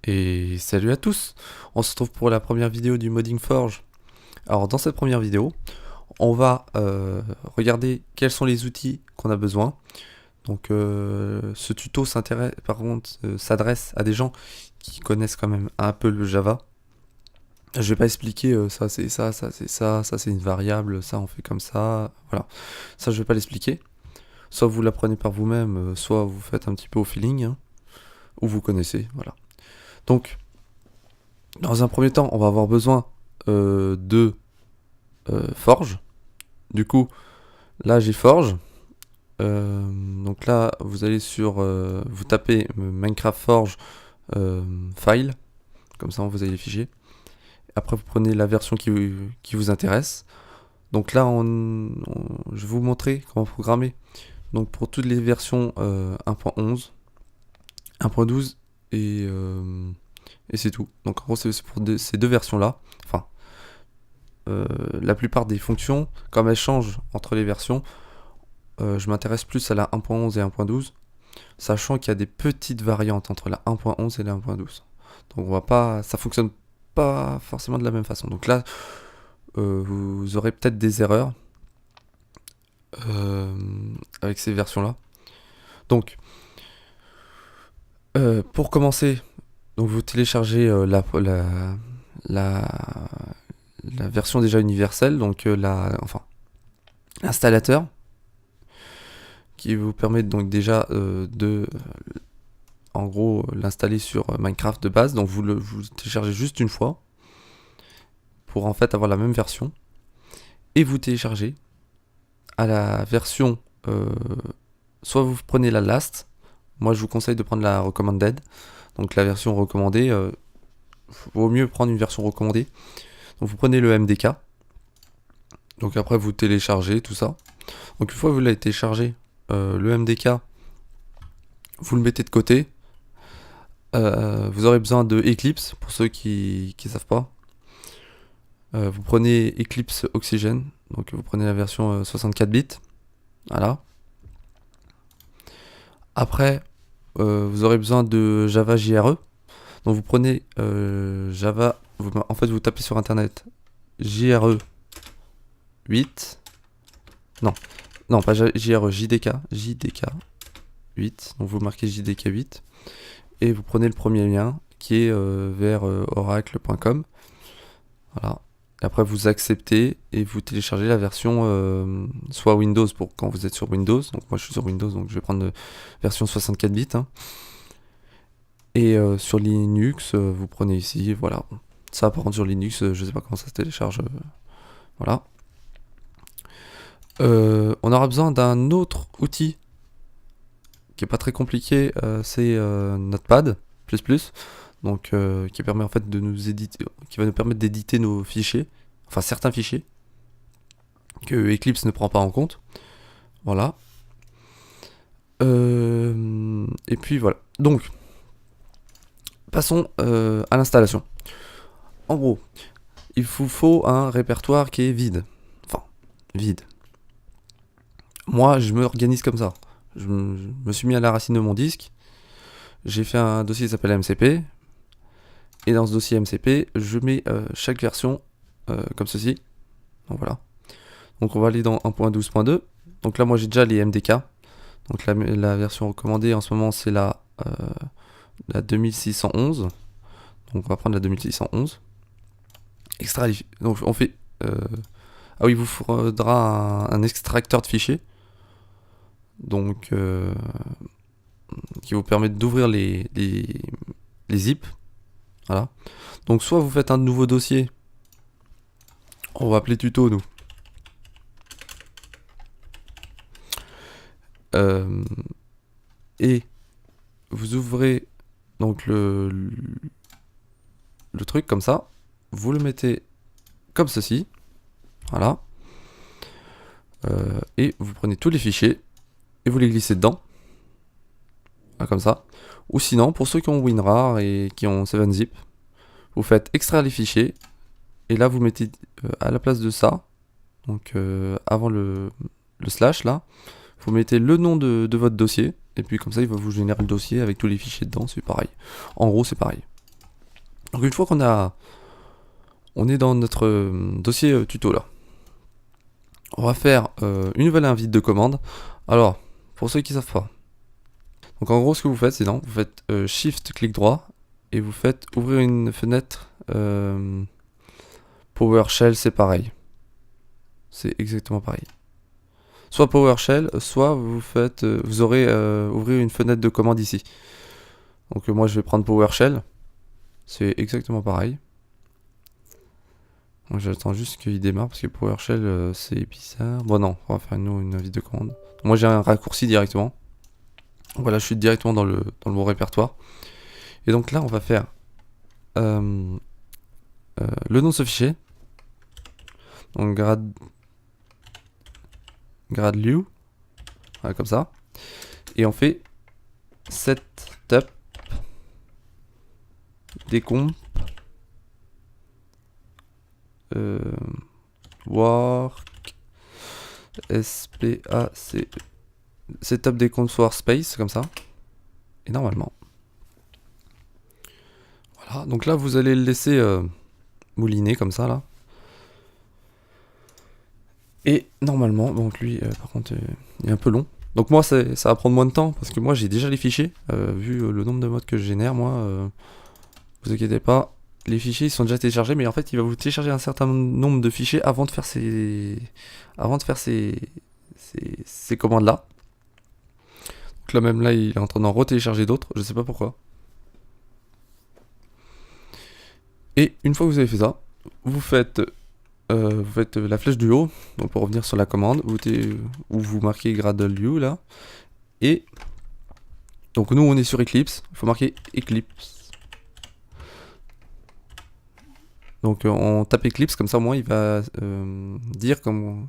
Et salut à tous. On se retrouve pour la première vidéo du Modding Forge. Alors dans cette première vidéo, on va regarder quels sont les outils qu'on a besoin. Donc ce tuto s'adresse à des gens qui connaissent quand même un peu le Java. Je vais pas expliquer ça c'est ça, ça c'est ça, ça c'est une variable, ça on fait comme ça, voilà. Ça je vais pas l'expliquer. Soit vous l'apprenez par vous-même, soit vous faites un petit peu au feeling, hein, ou vous connaissez, voilà. Donc dans un premier temps, on va avoir besoin de Forge. Du coup, là j'ai Forge. Donc là, vous allez sur, vous tapez Minecraft Forge file, comme ça vous avez les fichiers. Après, vous prenez la version qui vous intéresse. Donc là, je vais vous montrer comment programmer. Donc pour toutes les versions 1.11, 1.12 et c'est tout. Donc en gros, c'est pour ces deux versions-là. Enfin, la plupart des fonctions, comme elles changent entre les versions, je m'intéresse plus à la 1.11 et 1.12, sachant qu'il y a des petites variantes entre la 1.11 et la 1.12. Donc ça fonctionne pas forcément de la même façon. Donc là, vous aurez peut-être des erreurs avec ces versions-là. Donc, pour commencer, donc vous téléchargez la version déjà universelle, donc l'installateur, qui vous permet donc déjà en gros l'installer sur Minecraft de base. Donc vous téléchargez juste une fois pour en fait avoir la même version, et vous téléchargez à la version soit vous prenez la last, moi je vous conseille de prendre la recommended, donc la version recommandée, vaut mieux prendre une version recommandée. Donc vous prenez le MDK, donc après vous téléchargez tout ça. Donc une fois que vous l'avez téléchargé, le MDK, vous le mettez de côté. Vous aurez besoin de Eclipse, pour ceux qui savent pas. Vous prenez Eclipse Oxygen, donc vous prenez la version 64 bits. Voilà. Après, vous aurez besoin de Java JRE. Donc vous prenez Java, en fait vous tapez sur internet JRE 8. Non, pas JRE, JDK 8. Donc vous marquez JDK 8 et vous prenez le premier lien qui est vers oracle.com. Voilà. Et après vous acceptez et vous téléchargez la version soit Windows pour quand vous êtes sur Windows. Donc moi je suis sur Windows, donc je vais prendre version 64 bits. Hein. Et sur Linux, vous prenez ici, voilà. Ça par contre sur Linux, je sais pas comment ça se télécharge. Voilà. On aura besoin d'un autre outil qui est pas très compliqué, c'est Notepad++, donc qui permet en fait de nous éditer, qui va nous permettre d'éditer nos fichiers, enfin certains fichiers que Eclipse ne prend pas en compte. Voilà. Et puis voilà. Donc passons à l'installation. En gros, il vous faut un répertoire qui est vide. Enfin, vide. Moi, je m'organise comme ça. Je me suis mis à la racine de mon disque. J'ai fait un dossier qui s'appelle MCP. Et dans ce dossier MCP, je mets chaque version comme ceci. Donc voilà. Donc on va aller dans 1.12.2. Donc là, moi, j'ai déjà les MDK. Donc la version recommandée en ce moment, c'est la 2611. Donc on va prendre la 2611. Donc on fait... ah oui, il vous faudra un extracteur de fichiers. Donc qui vous permet d'ouvrir les zips. Voilà. Donc soit vous faites un nouveau dossier. On va appeler tuto nous. Et vous ouvrez donc le truc comme ça. Vous le mettez comme ceci. Voilà. Et vous prenez tous les fichiers et vous les glissez dedans. Voilà, comme ça. Ou sinon, pour ceux qui ont WinRAR et qui ont 7zip, vous faites extraire les fichiers. Et là, vous mettez à la place de ça, donc avant le slash là, vous mettez le nom de votre dossier. Et puis comme ça, il va vous générer le dossier avec tous les fichiers dedans. C'est pareil. En gros, c'est pareil. Donc une fois on est dans notre dossier tuto là. On va faire une nouvelle invite de commande. Alors, pour ceux qui savent pas. Donc en gros, ce que vous faites, c'est non, vous faites Shift, clic droit, et vous faites ouvrir une fenêtre PowerShell, c'est pareil. C'est exactement pareil. Soit PowerShell, soit vous aurez ouvrir une fenêtre de commande ici. Donc moi je vais prendre PowerShell. C'est exactement pareil. Donc j'attends juste qu'il démarre parce que PowerShell c'est bizarre. Bon non, on va faire une invite de commande. Donc, moi j'ai un raccourci directement. Donc, voilà, je suis directement dans le bon répertoire. Et donc là on va faire le nom de ce fichier. Donc grad.lu. Voilà, comme ça. Et on fait setup decomp work spac setup decomp workspace comme ça. Et normalement voilà, donc là vous allez le laisser mouliner comme ça là. Et normalement, donc lui par contre il est un peu long. Donc moi ça va prendre moins de temps parce que moi j'ai déjà les fichiers. Vu le nombre de modes que je génère, moi vous inquiétez pas, les fichiers ils sont déjà téléchargés, mais en fait il va vous télécharger un certain nombre de fichiers avant de faire ces commandes là. Donc là même là il est en train d'en retélécharger d'autres, je sais pas pourquoi. Et une fois que vous avez fait ça, vous faites la flèche du haut, donc pour revenir sur la commande, où vous marquez grad.lu là. Et donc nous on est sur Eclipse, il faut marquer Eclipse. Donc on tape Eclipse, comme ça au moins il va dire comme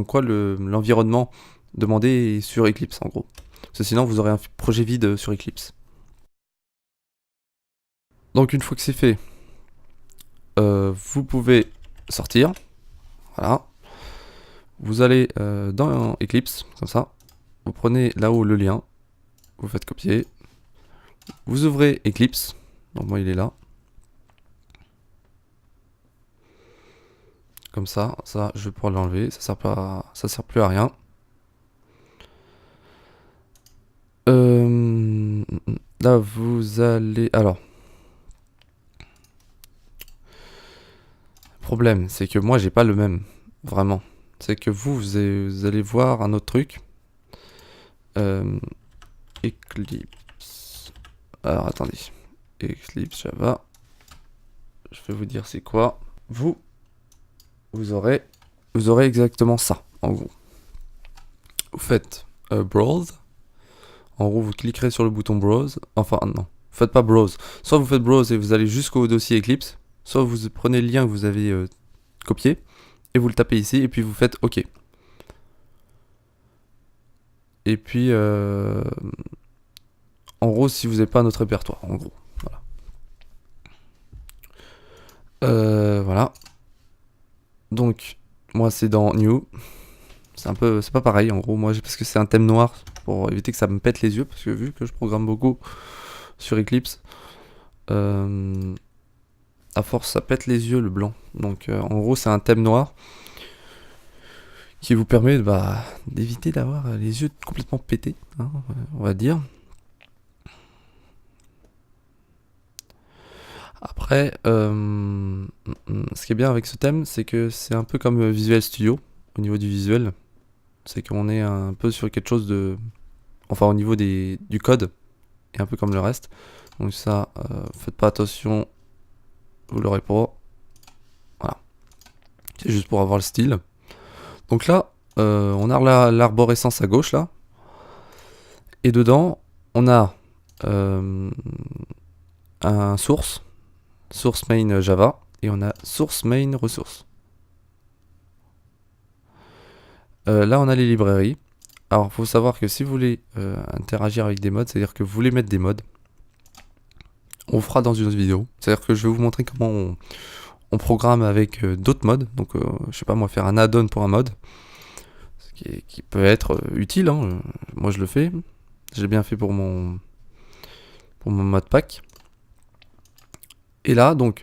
quoi l'environnement demandé est sur Eclipse en gros. Parce que sinon vous aurez un projet vide sur Eclipse. Donc une fois que c'est fait, vous pouvez sortir. Voilà. Vous allez dans Eclipse, comme ça. Vous prenez là-haut le lien. Vous faites copier. Vous ouvrez Eclipse. Donc moi il est là. Comme ça, je vais pouvoir l'enlever. Ça sert plus à rien. Là vous allez... Alors. Le problème, c'est que moi j'ai pas le même. Vraiment. C'est que vous allez voir un autre truc. Eclipse. Alors attendez. Eclipse Java. Je vais vous dire c'est quoi. Vous aurez exactement ça, en gros. Vous faites Browse. En gros, vous cliquerez sur le bouton Browse. Enfin, non. Faites pas Browse. Soit vous faites Browse et vous allez jusqu'au dossier Eclipse. Soit vous prenez le lien que vous avez copié. Et vous le tapez ici. Et puis vous faites OK. Et puis, en gros, si vous n'avez pas notre répertoire, en gros. Voilà. Voilà. Donc, moi, c'est dans New. C'est pas pareil, en gros. Moi, parce que c'est un thème noir pour éviter que ça me pète les yeux. Parce que vu que je programme beaucoup sur Eclipse, à force, ça pète les yeux, le blanc. Donc, en gros, c'est un thème noir qui vous permet d'éviter d'avoir les yeux complètement pétés, hein, on va dire. Après, ce qui est bien avec ce thème, c'est que c'est un peu comme Visual Studio, au niveau du visuel. C'est qu'on est un peu sur quelque chose de... Enfin, au niveau du code, et un peu comme le reste. Donc ça, faites pas attention, vous l'aurez pas. Voilà. C'est juste pour avoir le style. Donc là, on a l'arborescence à gauche, là. Et dedans, on a un source main Java, et on a source main ressource. Là, on a les librairies. Alors, il faut savoir que si vous voulez interagir avec des modes, c'est-à-dire que vous voulez mettre des modes, on fera dans une autre vidéo. C'est-à-dire que je vais vous montrer comment on programme avec d'autres modes. Donc, je sais pas, moi, faire un add-on pour un mode, ce qui peut être utile. Hein. Moi, je le fais. Je l'ai bien fait pour mon mode pack. Et là, donc,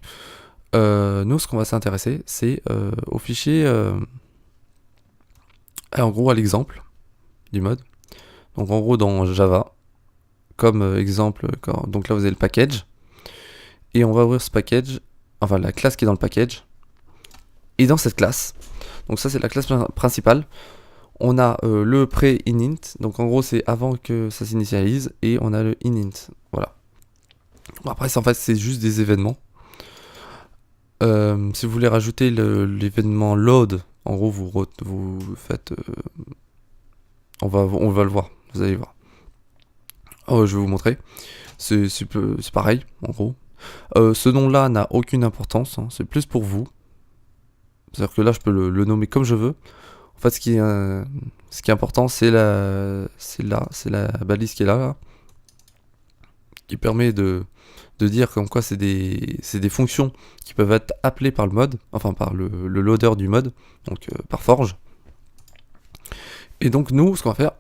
nous, ce qu'on va s'intéresser, c'est au fichier, en gros, à l'exemple du mode. Donc, en gros, dans Java, comme exemple, donc là, vous avez le package. Et on va ouvrir ce package, enfin, la classe qui est dans le package. Et dans cette classe, donc ça, c'est la classe principale, on a le pré-inint. Donc, en gros, c'est avant que ça s'initialise. Et on a le inint. Voilà. Bon, après, en fait, c'est juste des événements. Si vous voulez rajouter l'événement load, en gros, vous faites. On va le voir, vous allez voir. Oh, je vais vous montrer. C'est pareil, en gros. Ce nom-là n'a aucune importance, hein, c'est plus pour vous. C'est-à-dire que là, je peux le nommer comme je veux. En fait, ce qui est important, c'est la balise qui est là, qui permet de dire comme quoi c'est des fonctions qui peuvent être appelées par le mode, enfin par le loader du mode, donc par Forge. Et donc nous, ce qu'on va faire,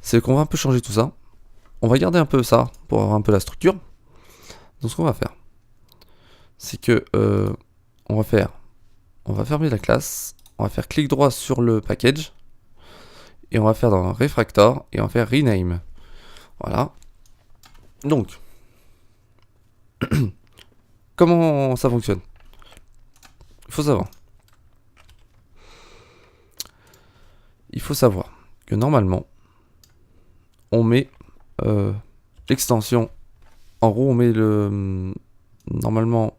c'est qu'on va un peu changer tout ça. On va garder un peu ça pour avoir un peu la structure. Donc ce qu'on va faire, c'est que on va fermer la classe, on va faire clic droit sur le package, et on va faire dans Refactor, et on va faire Rename. Voilà. Donc, comment ça fonctionne? Il faut savoir que normalement, on met l'extension. En gros, on met normalement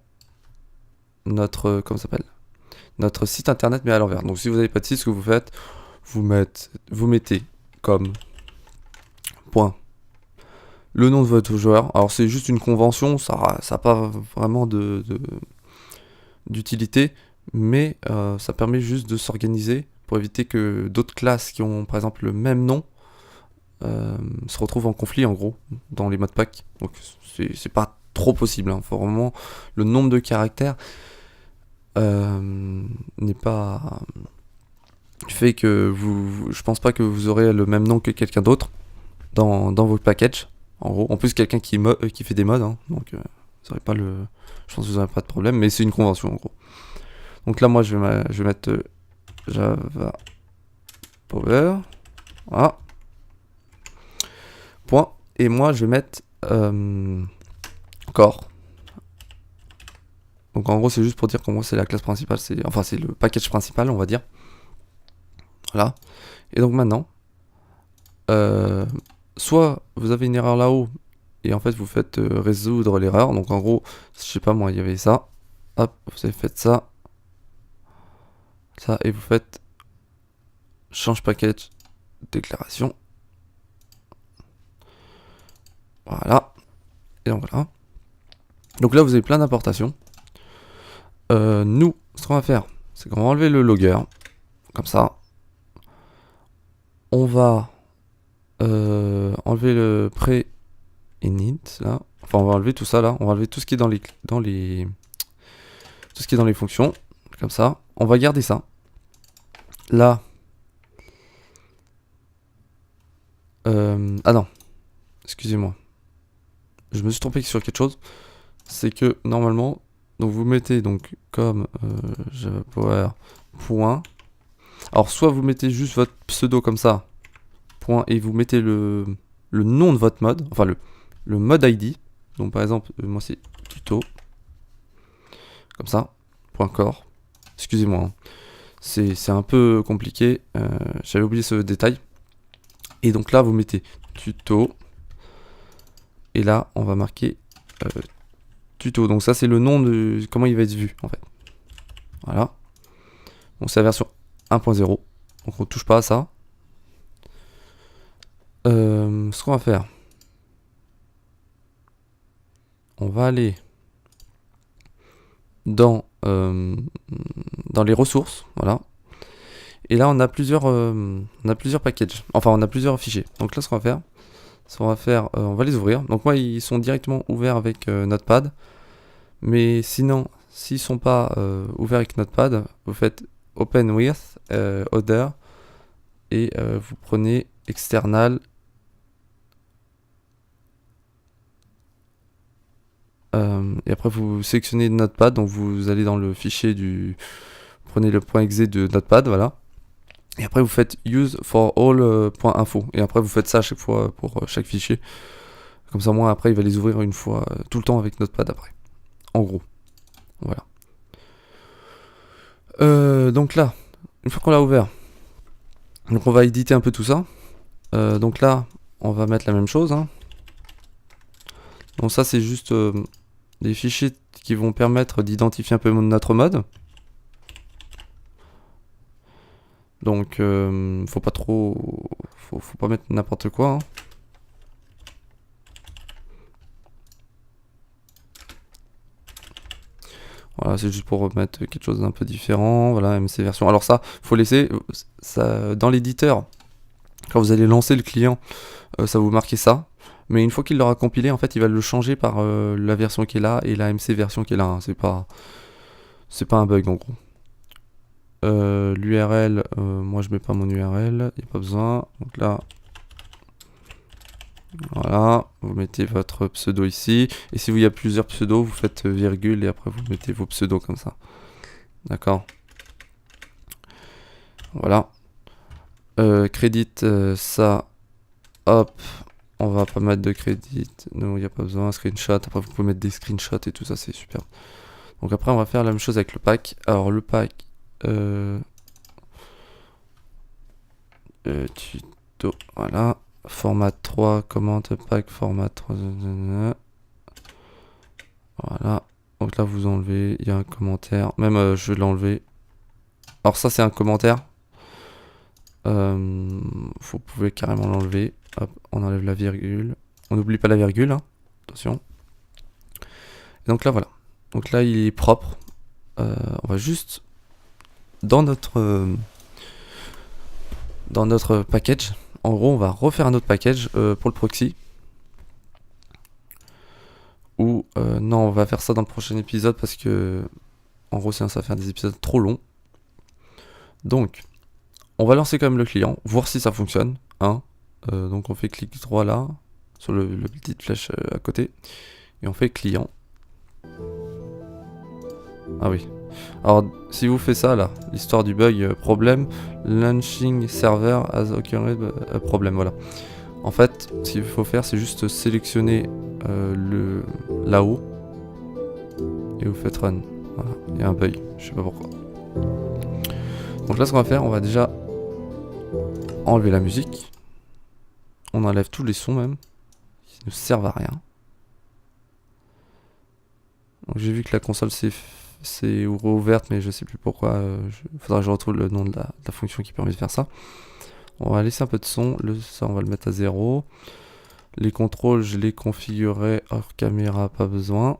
notre comment ça s'appelle, notre site internet, mais à l'envers. Donc, si vous n'avez pas de site, ce que vous faites, vous mettez comme point le nom de votre joueur. Alors, c'est juste une convention, ça n'a pas vraiment d'utilité, mais ça permet juste de s'organiser pour éviter que d'autres classes qui ont par exemple le même nom se retrouvent en conflit, en gros, dans les modes pack. Donc c'est pas trop possible, hein. Faut vraiment, le nombre de caractères n'est pas fait que je pense pas que vous aurez le même nom que quelqu'un d'autre dans votre package, en gros. En plus, quelqu'un qui fait des mods, hein, donc vous aurez pas je pense que vous n'aurez pas de problème, mais c'est une convention, en gros. Donc là, moi, je vais mettre Java Power. Voilà. Point. Et moi, je vais mettre Core. Donc en gros, c'est juste pour dire qu'en gros, c'est la classe principale. Enfin, c'est le package principal, on va dire. Voilà. Et donc maintenant, soit vous avez une erreur là-haut, et en fait, vous faites résoudre l'erreur. Donc en gros, je sais pas moi, il y avait ça. Hop, vous avez fait ça. Ça, et vous faites change package déclaration. Voilà. Et donc voilà. Donc là, vous avez plein d'importations. Nous, ce qu'on va faire, c'est qu'on va enlever le logger. Comme ça. On va enlever le pré-init là. Enfin, on va enlever tout ça là. On va enlever tout ce qui est dans tout ce qui est dans les fonctions. Comme ça. On va garder ça. Là. Ah non. Excusez-moi. Je me suis trompé sur quelque chose. C'est que normalement, donc vous mettez donc comme Java Power point. Alors soit vous mettez juste votre pseudo comme ça, point, et vous mettez le nom de votre mode, enfin le mode ID. Donc par exemple, moi c'est tuto, comme ça, point .core. Excusez-moi, hein. C'est un peu compliqué, j'avais oublié ce détail. Et donc là, vous mettez tuto, et là, on va marquer tuto. Donc ça, c'est le nom de comment il va être vu, en fait. Voilà. Donc c'est la version 1.0. Donc on touche pas à ça. Ce qu'on va faire, on va aller dans les ressources, voilà. Et là, on a plusieurs packages. Enfin, on a plusieurs fichiers. Donc là, ce qu'on va faire, on va les ouvrir. Donc moi, ils sont directement ouverts avec Notepad. Mais sinon, s'ils sont pas ouverts avec Notepad, vous faites Open with, Other, et vous prenez External. Et après vous sélectionnez Notepad, donc vous allez dans le fichier prenez le .exe de Notepad, voilà. Et après vous faites use for all .info. Et après vous faites ça à chaque fois pour chaque fichier. Comme ça moi après il va les ouvrir une fois, tout le temps avec Notepad après. En gros. Voilà. Donc là, une fois qu'on l'a ouvert, donc on va éditer un peu tout ça. Donc là, on va mettre la même chose. Hein. Donc ça c'est juste des fichiers qui vont permettre d'identifier un peu notre mode. Donc faut pas trop, faut pas mettre n'importe quoi. Hein. Voilà, c'est juste pour remettre quelque chose d'un peu différent. Voilà, MC version. Alors ça, faut laisser ça dans l'éditeur. Quand vous allez lancer le client, ça va vous marquer ça. Mais une fois qu'il l'aura compilé, en fait, il va le changer par la version qui est là et la MC version qui est là. Hein. C'est pas un bug en gros. L'URL, moi je mets pas mon URL, il n'y a pas besoin. Donc là, voilà, vous mettez votre pseudo ici. Et si il y a plusieurs pseudos, vous faites virgule et après vous mettez vos pseudos comme ça. D'accord. Voilà. Crédit, ça, hop, on va pas mettre de crédit. Non, il n'y a pas besoin. Screenshot, après vous pouvez mettre des screenshots et tout ça, c'est super. Donc après, on va faire la même chose avec le pack. Alors le pack, tuto, voilà. Format 3, commande pack, format 3. Voilà. Donc là, vous enlevez, il y a un commentaire. Même, je vais l'enlever. Alors ça, c'est un commentaire. Vous pouvez carrément l'enlever. Hop, on enlève la virgule. On n'oublie pas la virgule, hein. Attention. Et donc là, voilà. Donc là, il est propre. On va juste dans notre package. En gros, on va refaire un autre package pour le proxy. Ou non, on va faire ça dans le prochain épisode parce que en gros, sinon ça va faire des épisodes trop longs. Donc, on va lancer quand même le client, voir si ça fonctionne. Hein. Donc on fait clic droit là, sur le petite flèche à côté. Et on fait client. Ah oui. Alors, si vous faites ça là, l'histoire du bug problème, launching server has occurred a problem, voilà. En fait, ce qu'il faut faire, c'est juste sélectionner là-haut et vous faites run. Voilà, il y a un bug, je sais pas pourquoi. Donc là, ce qu'on va faire, on va déjà enlever la musique. On enlève tous les sons même, qui ne servent à rien. Donc j'ai vu que la console c'est ouverte, mais je sais plus pourquoi. Faudra que je retrouve le nom de la fonction qui permet de faire ça. On va laisser un peu de son. Ça, on va le mettre à 0. Les contrôles, je les configurerai hors caméra, pas besoin.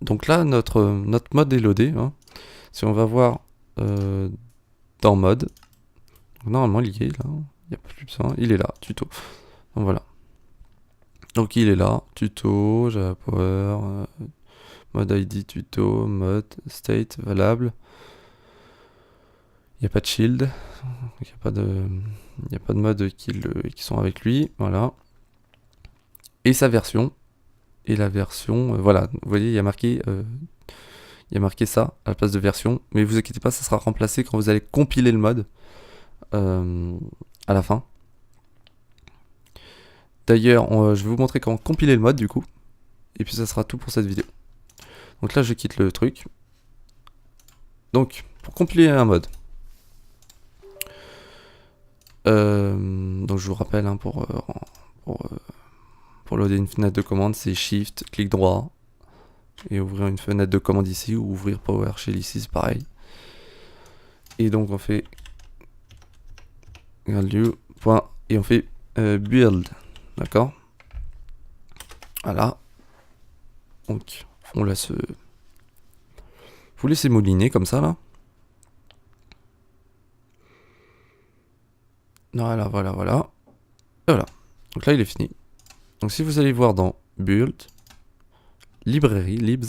Donc là, notre mode est loadé. Hein. Si on va voir dans mode, normalement il y est là. Il n'y a plus besoin. Il est là, tuto. Donc voilà. Donc il est là, tuto, Java Power, mode ID, tuto, mode, state, valable. Il n'y a pas de shield, il n'y a pas de mode qui sont avec lui, voilà. Et sa version, et la version, voilà, vous voyez, il y a marqué ça à la place de version, mais vous inquiétez pas, ça sera remplacé quand vous allez compiler le mode à la fin. D'ailleurs, je vais vous montrer comment compiler le mode du coup, et puis ça sera tout pour cette vidéo. Donc là, je quitte le truc. Donc, pour compiler un mode, donc je vous rappelle, hein, pour loader une fenêtre de commande, c'est Shift, clic droit, et ouvrir une fenêtre de commande ici, ou ouvrir PowerShell ici, c'est pareil. Et donc on fait value, point, et on fait build, d'accord. Voilà. Donc on laisse, vous laissez mouliner comme ça là. Voilà, voilà, voilà. Et voilà. Donc là il est fini. Donc si vous allez voir dans build, librairie, libs,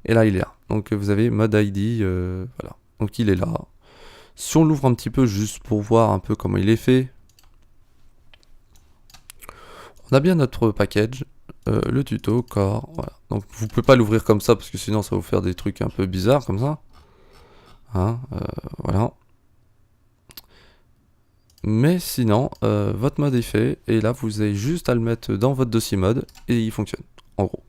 et là il est là. Donc vous avez mode ID, voilà. Donc il est là. Si on l'ouvre un petit peu juste pour voir un peu comment il est fait, on a bien notre package. le tuto core, voilà. Donc vous pouvez pas l'ouvrir comme ça parce que sinon ça va vous faire des trucs un peu bizarres comme ça. Hein, voilà. Mais sinon, votre mode est fait et là vous avez juste à le mettre dans votre dossier mode et il fonctionne, en gros.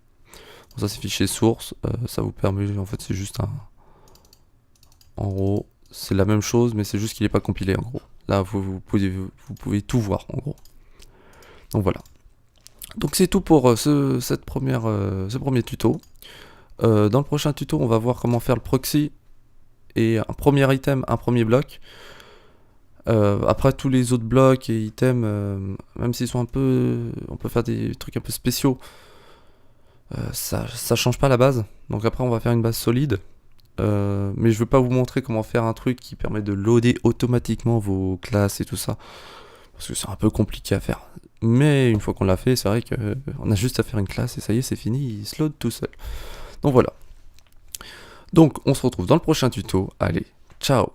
Donc ça c'est fichier source, ça vous permet, en fait c'est juste un... En gros, c'est la même chose mais c'est juste qu'il n'est pas compilé en gros. Là vous pouvez tout voir en gros. Donc voilà. Donc c'est tout pour ce premier tuto. Dans le prochain tuto, on va voir comment faire le proxy et un premier item, un premier bloc. Après tous les autres blocs et items, même s'ils sont un peu... on peut faire des trucs un peu spéciaux, ça change pas la base. Donc après on va faire une base solide. Mais je veux pas vous montrer comment faire un truc qui permet de loader automatiquement vos classes et tout ça. Parce que c'est un peu compliqué à faire. Mais une fois qu'on l'a fait, c'est vrai qu'on a juste à faire une classe et ça y est, c'est fini, il se load tout seul. Donc voilà. Donc on se retrouve dans le prochain tuto. Allez, ciao!